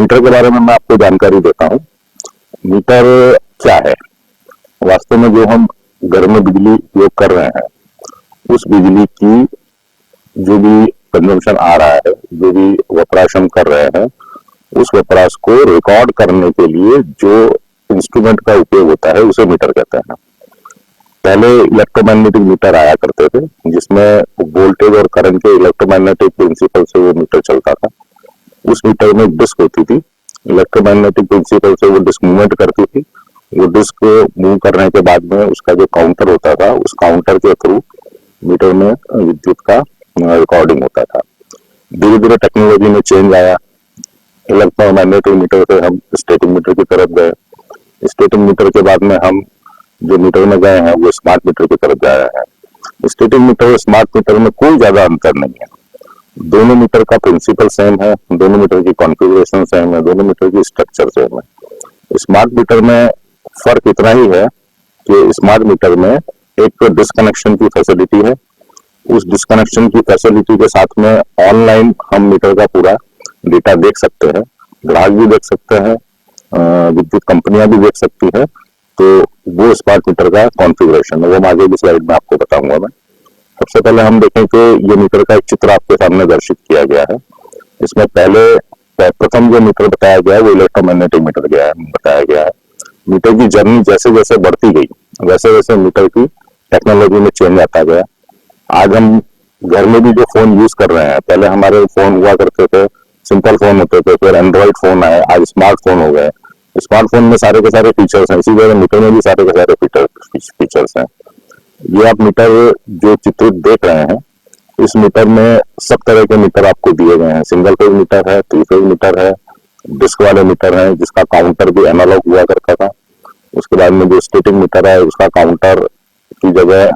Metre के बारे में मैं आपको जानकारी देता हूँ। मीटर क्या है? वास्तव में जो हम घर में बिजली उपयोग कर रहे हैं, उस बिजली की जो भी कंजम्पशन आ रहा है, जो भी वपराश हम कर रहे हैं, उस वपराश को रिकॉर्ड करने के लिए जो इंस्ट्रूमेंट का उपयोग होता है उसे मीटर कहते हैं। पहले इलेक्ट्रोमैग्नेटिक मीटर आया करते थे, जिसमें वोल्टेज और करंट के इलेक्ट्रोमैग्नेटिक प्रिंसिपल से वो मीटर चलता था। उस मीटर में डिस्क होती थी, इलेक्ट्रोमैग्नेटिक प्रिंसिपल से वो डिस्क मूवमेंट करती थी। वो डिस्क मूव करने के बाद में उसका जो काउंटर होता था, उस काउंटर के थ्रू मीटर में विद्युत का रिकॉर्डिंग होता था। धीरे धीरे टेक्नोलॉजी में चेंज आया, इलेक्ट्रोमैग्नेटिक मीटर से हम स्टैटिक मीटर की तरफ गए। स्टैटिक मीटर के बाद में हम जो मीटर में गए हैं वो स्मार्ट मीटर की तरफ जा रहे हैं। स्टैटिक मीटर और स्मार्ट मीटर में कोई ज्यादा अंतर नहीं है, दोनों मीटर का प्रिंसिपल सेम है, दोनों मीटर की कॉन्फ़िगरेशन सेम है, दोनों मीटर की स्ट्रक्चर सेम है। स्मार्ट मीटर में फर्क इतना ही है कि स्मार्ट मीटर में एक डिस्कनेक्शन की फैसिलिटी है। उस डिस्कनेक्शन की फैसिलिटी के साथ में ऑनलाइन हम मीटर का पूरा डेटा देख सकते हैं, ग्राहक भी देख सकते हैं, विद्युत कंपनियां भी देख सकती है। तो वो स्मार्ट मीटर का कॉन्फ़िगरेशन है, वो मैं आगे की स्लाइड में आपको बताऊंगा। मैं सबसे पहले हम देखें कि ये मीटर का एक चित्र आपके सामने दर्शित किया गया है। इसमें पहले प्रथम जो मीटर बताया गया है वो इलेक्ट्रोमैग्नेटिक मीटर बताया गया है। मीटर की जर्नी जैसे जैसे बढ़ती गई, वैसे वैसे मीटर की टेक्नोलॉजी में चेंज आता गया। आज हम घर में भी जो फोन यूज कर रहे हैं, पहले हमारे फोन हुआ करते थे, सिंपल फोन होते थे, फिर एंड्रॉइड फोन आए, आज स्मार्टफोन हो गए। स्मार्टफोन में सारे के सारे फीचर्स हैं, इसी तरह मीटर में भी सारे के सारे फीचर्स हैं। ये आप मीटर जो चित्रित देख रहे हैं, इस मीटर में सब तरह के मीटर आपको दिए गए हैं। सिंगल फेज मीटर है, 3 फेज मीटर है, डिस्क वाले मीटर है जिसका काउंटर भी एनालॉग हुआ करता था। उसके बाद में जो स्टैटिक मीटर है, उसका काउंटर की जगह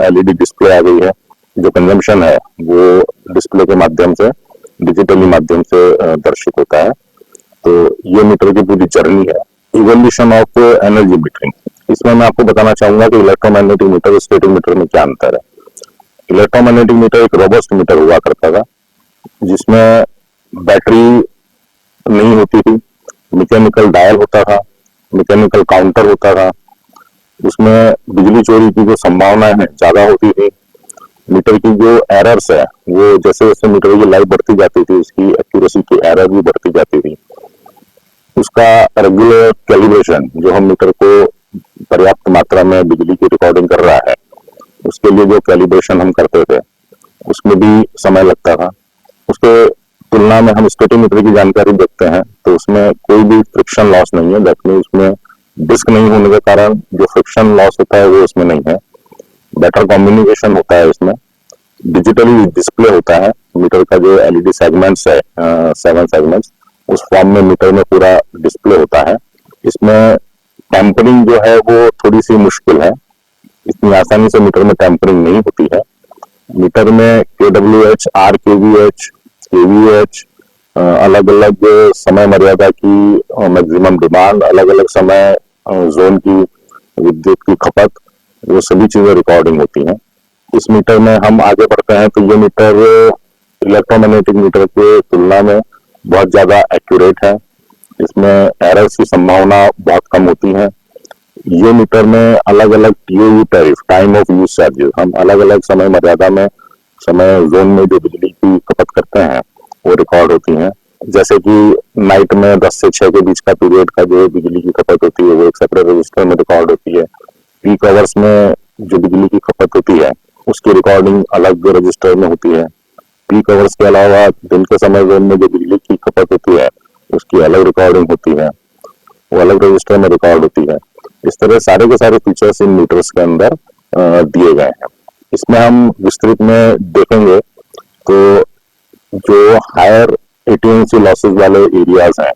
एलईडी डिस्प्ले आ गई है। जो कंजम्पशन है वो डिस्प्ले के माध्यम से, डिजिटली माध्यम से दर्शित होता है। तो ये मीटर की पूरी जर्नी है। इवोल्यूशन ऑफ एनर्जी मीटरिंग, इसमें मैं आपको बताना चाहूंगा कि इलेक्ट्रोमैग्नेटिक मीटर और स्टैटिक मीटर में क्या अंतर है। इलेक्ट्रोमैग्नेटिक मीटर एक रोबस्ट मीटर हुआ करता था, जिसमें बैटरी नहीं होती थी, मैकेनिकल डायल होता था, मैकेनिकल काउंटर होता था। उसमें बिजली चोरी की जो संभावना है ज्यादा होती थी। मीटर की जो एरर्स है वो जैसे जैसे मीटर की लाइफ बढ़ती जाती थी, उसकी एक्यूरेसी की एरर भी बढ़ती जाती थी। उसका रेगुलर कैलिब्रेशन, जो हम मीटर को पर्याप्त मात्रा में बिजली की रिकॉर्डिंग कर रहा है, उसके लिए जो कैलिब्रेशन हम करते थे उसमें भी समय लगता था। उसके तुलना में हम स्टैटिक मीटर की जानकारी देखते हैं तो उसमें कोई भी फ्रिक्शन लॉस नहीं है। दैट मींस उसमें डिस्क नहीं होने के कारण जो फ्रिक्शन लॉस होता है वो उसमें नहीं है। बेटर कम्युनिकेशन होता है इसमें। डिजिटली डिस्प्ले होता है। मीटर का जो एलईडी सेगमेंट्स है, 7 सेगमेंट्स, उस फॉर्म में मीटर में पूरा डिस्प्ले होता है। इसमें टेम्परिंग जो है वो थोड़ी सी मुश्किल है, इतनी आसानी से मीटर में टेम्परिंग नहीं होती है। मीटर में kWh, RkVH, kVH, अलग अलग समय मर्यादा की मैक्सिमम डिमांड, अलग अलग समय जोन की विद्युत की खपत, वो सभी चीजें रिकॉर्डिंग होती हैं। इस मीटर में हम आगे बढ़ते हैं तो ये मीटर इलेक्ट्रोमैग्नेटिक मीटर के तुलना में बहुत ज्यादा एक्यूरेट है। इसमें एरर्स की संभावना बहुत कम होती है। ये मीटर में अलग अलग TOU tariff, time of use charges, हम अलग अलग समय मर्यादा में, समय जोन में जो बिजली की खपत करते हैं वो रिकॉर्ड होती हैं। जैसे कि नाइट में 10 से 6 के बीच का पीरियड का जो बिजली की खपत होती है वो एक सेपरेट रजिस्टर में रिकॉर्ड होती है। पीक आवर्स में जो बिजली की खपत होती है उसकी रिकॉर्डिंग अलग रजिस्टर में होती है। पीक आवर्स के अलावा दिन के समय जोन में जो बिजली की खपत होती है उसकी अलग रिकॉर्डिंग होती है, वो अलग रजिस्टर में रिकॉर्ड होती है। इस तरह सारे के सारे फीचर्स इन मीटर्स के अंदर दिए गए हैं। इसमें हम विस्तृत में देखेंगे तो जो हायर एटीएमसी लॉसेस वाले एरियाज हैं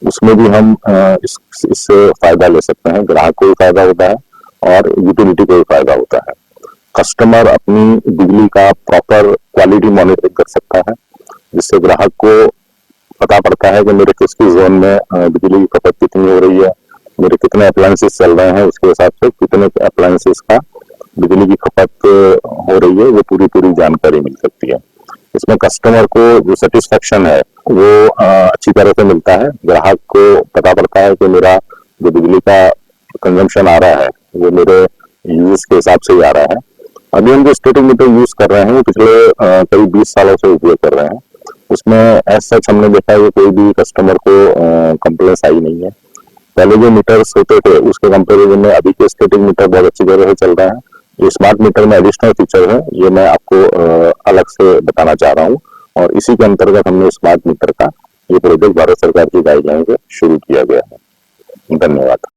उसमें भी हम इससे फायदा ले सकते हैं। ग्राहक को भी फायदा होता है और यूटिलिटी को भी फायदा होता है। कस्टमर अपनी बिजली का प्रॉपर क्वालिटी मॉनिटरिंग कर सकता है, जिससे ग्राहक को पता पड़ता है कि मेरे किसकी जोन में बिजली की खपत कितनी हो रही है, मेरे कितने अप्लायंसेस चल रहे हैं, उसके हिसाब से कितने अप्लायंसेस का बिजली की खपत हो रही है, वो पूरी जानकारी मिल सकती है। इसमें कस्टमर को जो सेटिस्फेक्शन है वो अच्छी तरह से मिलता है। ग्राहक को पता पड़ता है कि मेरा जो बिजली का कंजम्पशन आ रहा है वो मेरे यूज के हिसाब से ही आ रहा है। अभी हम जो स्टेटिक मीटर यूज कर रहे हैं वो पिछले करीब 20 सालों से उपयोग कर रहे हैं। उसमें एज सच हमने देखा है कि कोई भी कस्टमर को कंप्लेंट्स आई नहीं है। पहले जो मीटर्स होते थे उसके कंपेरिजन में अभी के स्टेटिक मीटर बहुत अच्छी तरह से चल रहे हैं। ये स्मार्ट मीटर में एडिशनल फीचर है, ये मैं आपको अलग से बताना चाह रहा हूँ। और इसी के अंतर्गत हमने स्मार्ट मीटर का ये प्रोजेक्ट भारत सरकार की गाइडलाइन से शुरू किया गया है। धन्यवाद।